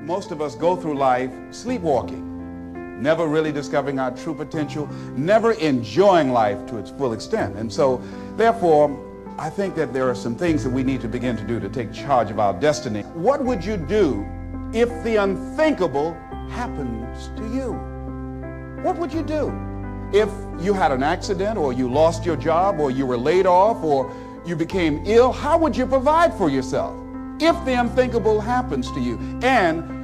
Most of us go through life sleepwalking, never really discovering our true potential, never enjoying life to its full extent. And so, therefore, I think that there are some things that we need to begin to do to take charge of our destiny. What would you do if the unthinkable happens to you? What would you do? If you had an accident, or you lost your job, or you were laid off, or you became ill, how would you provide for yourself? If the unthinkable happens to you, and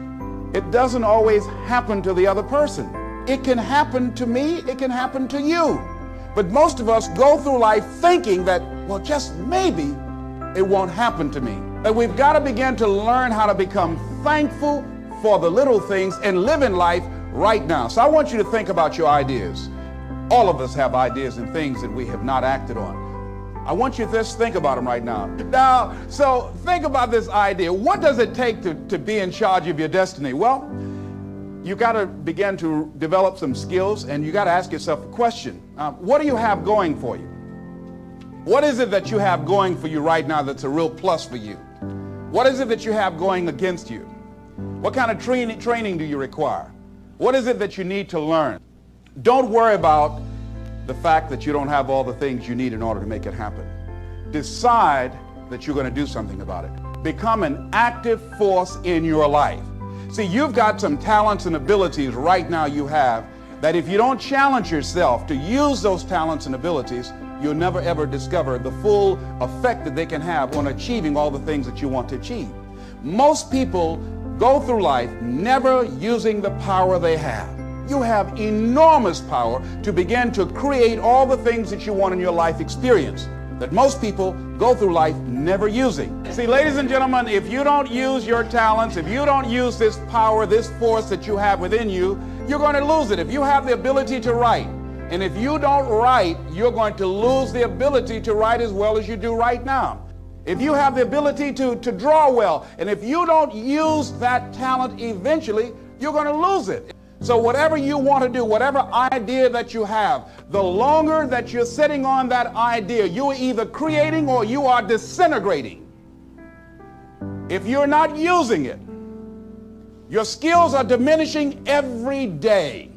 it doesn't always happen to the other person. It can happen to me, it can happen to you. But most of us go through life thinking that, well, just maybe it won't happen to me. That we've got to begin to learn how to become thankful for the little things and live in life right now. So I want you to think about your ideas. All of us have ideas and things that we have not acted on. I want you to just think about them right now. Now, so think about this idea. What does it take to be in charge of your destiny? Well, you got to begin to develop some skills, and you got to ask yourself a question. What do you have going for you? What is it that you have going for you right now that's a real plus for you? What is it that you have going against you? What kind of training do you require? What is it that you need to learn? Don't worry about the fact that you don't have all the things you need in order to make it happen. Decide that you're going to do something about it. Become an active force in your life. See, you've got some talents and abilities right now you have that if you don't challenge yourself to use those talents and abilities, you'll never ever discover the full effect that they can have on achieving all the things that you want to achieve. Most people go through life never using the power they have. You have enormous power to begin to create all the things that you want in your life experience that most people go through life never using. See, ladies and gentlemen, if you don't use your talents, if you don't use this power, this force that you have within you, you're going to lose it. If you have the ability to write, and if you don't write, you're going to lose the ability to write as well as you do right now. If you have the ability to draw well, and if you don't use that talent eventually, you're going to lose it. So whatever you want to do, whatever idea that you have, the longer that you're sitting on that idea, you're either creating or you are disintegrating. If you're not using it, your skills are diminishing every day.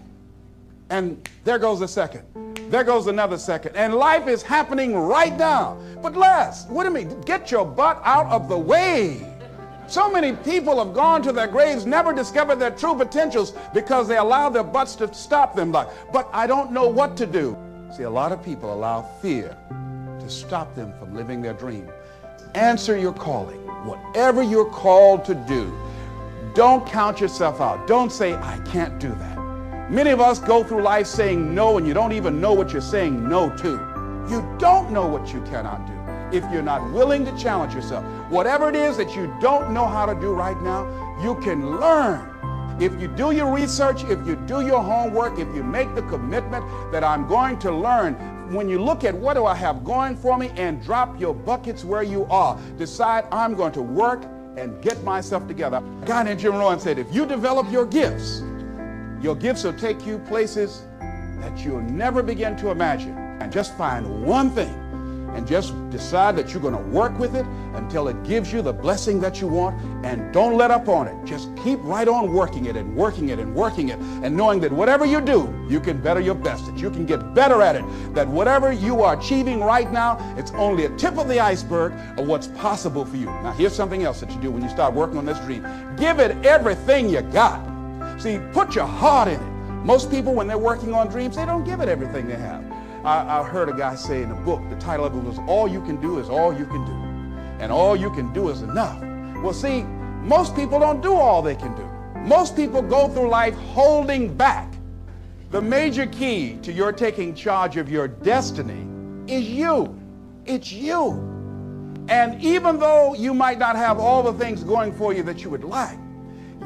And there goes a second. There goes another second. And life is happening right now. But Les, what do you mean? Get your butt out of the way. So many people have gone to their graves, never discovered their true potentials because they allow their butts to stop them. But I don't know what to do. See, a lot of people allow fear to stop them from living their dream. Answer your calling. Whatever you're called to do, don't count yourself out. Don't say, I can't do that. Many of us go through life saying no, and you don't even know what you're saying no to. You don't know what you cannot do if you're not willing to challenge yourself. Whatever it is that you don't know how to do right now, you can learn. If you do your research, if you do your homework, if you make the commitment that I'm going to learn, when you look at what do I have going for me and drop your buckets where you are, decide I'm going to work and get myself together. A guy named Jim Rohn said, if you develop your gifts will take you places that you'll never begin to imagine. And just find one thing and just decide that you're going to work with it until it gives you the blessing that you want, and don't let up on it. Just keep right on working it and working it and working it, and knowing that whatever you do, you can better your best, that you can get better at it, that whatever you are achieving right now, it's only a tip of the iceberg of what's possible for you. Now, here's something else that you do when you start working on this dream. Give it everything you got. See, put your heart in it. Most people, when they're working on dreams, they don't give it everything they have. I heard a guy say in a book, the title of it was, All You Can Do Is All You Can Do. And all you can do is enough. Well, see, most people don't do all they can do. Most people go through life holding back. The major key to your taking charge of your destiny is you. It's you. And even though you might not have all the things going for you that you would like,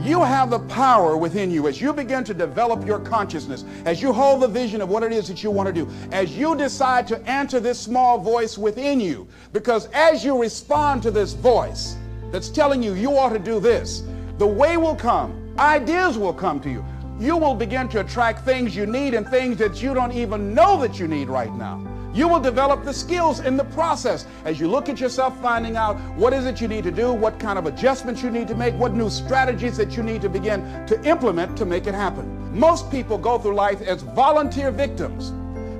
you have the power within you as you begin to develop your consciousness, as you hold the vision of what it is that you want to do, as you decide to answer this small voice within you. Because as you respond to this voice that's telling you you ought to do this, the way will come, ideas will come to you. You will begin to attract things you need and things that you don't even know that you need right now. You will develop the skills in the process as you look at yourself, finding out what is it you need to do, what kind of adjustments you need to make, what new strategies that you need to begin to implement to make it happen. Most people go through life as volunteer victims.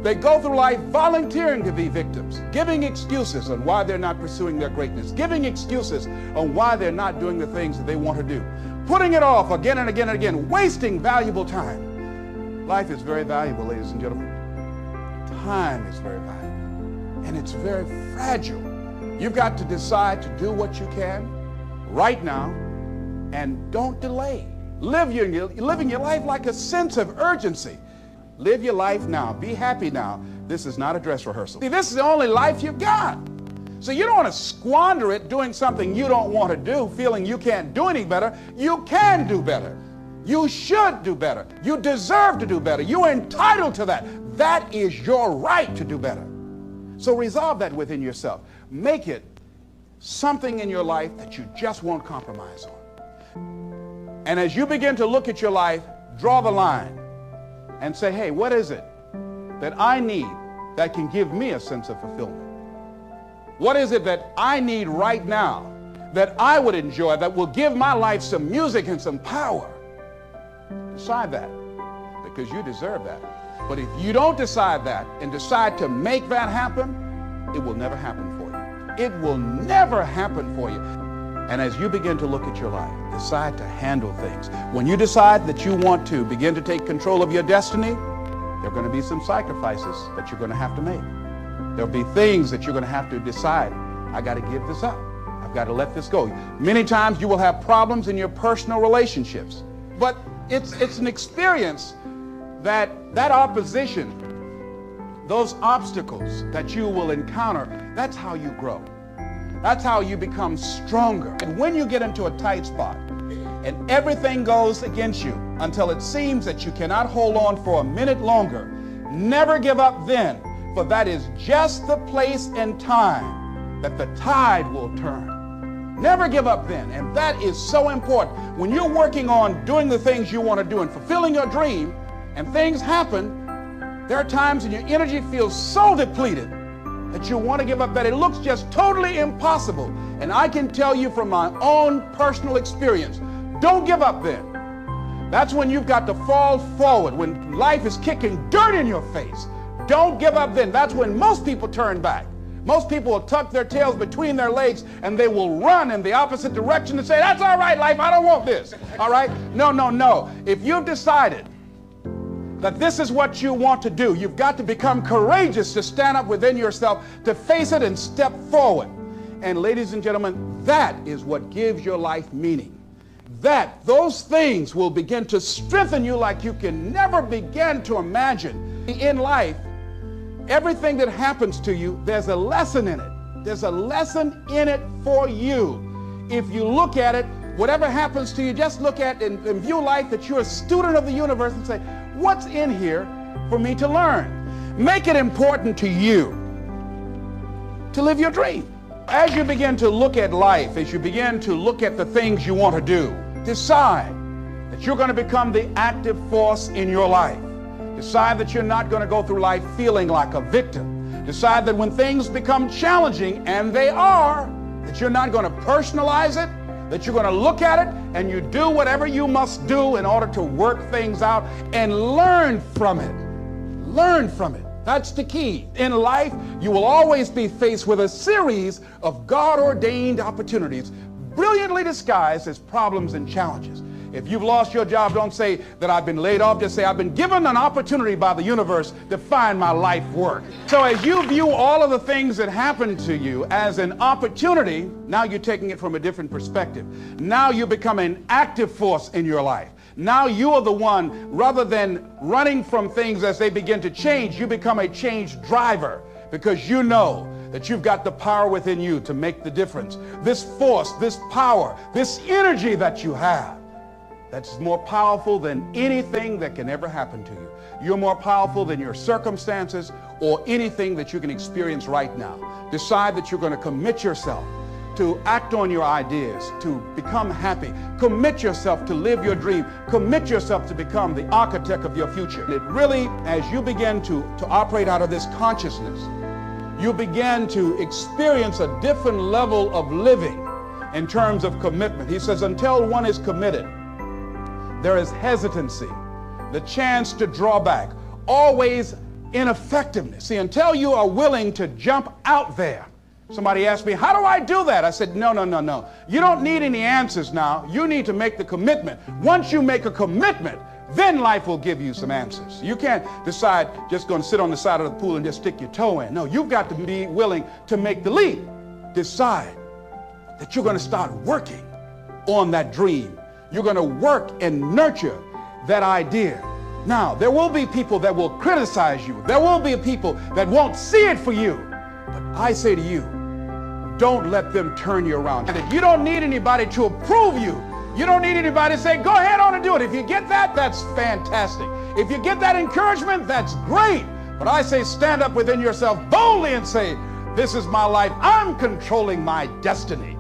They go through life volunteering to be victims, giving excuses on why they're not pursuing their greatness, giving excuses on why they're not doing the things that they want to do, putting it off again and again and again, wasting valuable time. Life is very valuable, ladies and gentlemen. Time is very valuable, and it's very fragile. You've got to decide to do what you can right now, and don't delay. Living your life like a sense of urgency. Live your life now. Be happy now. This is not a dress rehearsal. See, this is the only life you've got. So you don't want to squander it doing something you don't want to do, feeling you can't do any better. You can do better. You should do better. You deserve to do better. You're entitled to that. That is your right to do better. So resolve that within yourself. Make it something in your life that you just won't compromise on. And as you begin to look at your life, draw the line and say, hey, what is it that I need that can give me a sense of fulfillment? What is it that I need right now that I would enjoy, that will give my life some music and some power? Decide that, because you deserve that. But if you don't decide that and decide to make that happen, it will never happen for you. It will never happen for you. And as you begin to look at your life, decide to handle things. When you decide that you want to begin to take control of your destiny, there are going to be some sacrifices that you're going to have to make. There'll be things that you're going to have to decide, I got to give this up. I've got to let this go. Many times you will have problems in your personal relationships, but it's an experience that opposition, those obstacles that you will encounter, that's how you grow. That's how you become stronger. And when you get into a tight spot and everything goes against you until it seems that you cannot hold on for a minute longer, never give up then, for that is just the place and time that the tide will turn. Never give up then, and that is so important. When you're working on doing the things you want to do and fulfilling your dream, and things happen, there are times when your energy feels so depleted that you want to give up, that it looks just totally impossible. And I can tell you from my own personal experience, don't give up then. That's when you've got to fall forward, when life is kicking dirt in your face. Don't give up then. That's when most people turn back. Most people will tuck their tails between their legs and they will run in the opposite direction and say, that's all right, life, I don't want this. All right? No, no, no. If you've decided that this is what you want to do, you've got to become courageous to stand up within yourself, to face it and step forward. And ladies and gentlemen, that is what gives your life meaning. Those things will begin to strengthen you like you can never begin to imagine. In life, everything that happens to you, there's a lesson in it. There's a lesson in it for you. If you look at it, whatever happens to you, just look at and view life that you're a student of the universe and say, what's in here for me to learn? Make it important to you to live your dream. As you begin to look at life, as you begin to look at the things you want to do, decide that you're going to become the active force in your life. Decide that you're not going to go through life feeling like a victim. Decide that when things become challenging, and they are, that you're not going to personalize it, that you're going to look at it and you do whatever you must do in order to work things out and learn from it. Learn from it. That's the key. In life, you will always be faced with a series of God-ordained opportunities, brilliantly disguised as problems and challenges. If you've lost your job, don't say that I've been laid off. Just say I've been given an opportunity by the universe to find my life work. So as you view all of the things that happen to you as an opportunity, now you're taking it from a different perspective. Now you become an active force in your life. Now you are the one, rather than running from things as they begin to change, you become a change driver, because you know that you've got the power within you to make the difference. This force, this power, this energy that you have, that's more powerful than anything that can ever happen to you. You're more powerful than your circumstances or anything that you can experience right now. Decide that you're going to commit yourself to act on your ideas, to become happy. Commit yourself to live your dream. Commit yourself to become the architect of your future. And it really, as you begin to operate out of this consciousness, you begin to experience a different level of living in terms of commitment. He says, until one is committed, there is hesitancy, the chance to draw back, always ineffectiveness. See, until you are willing to jump out there. Somebody asked me, how do I do that? I said, no. You don't need any answers now. You need to make the commitment. Once you make a commitment, then life will give you some answers. You can't decide just going to sit on the side of the pool and just stick your toe in. No, you've got to be willing to make the leap. Decide that you're going to start working on that dream. You're going to work and nurture that idea. Now, there will be people that will criticize you. There will be people that won't see it for you. But I say to you, don't let them turn you around. And you don't need anybody to approve you. You don't need anybody to say, go ahead on and do it. If you get that, that's fantastic. If you get that encouragement, that's great. But I say stand up within yourself boldly and say, this is my life. I'm controlling my destiny.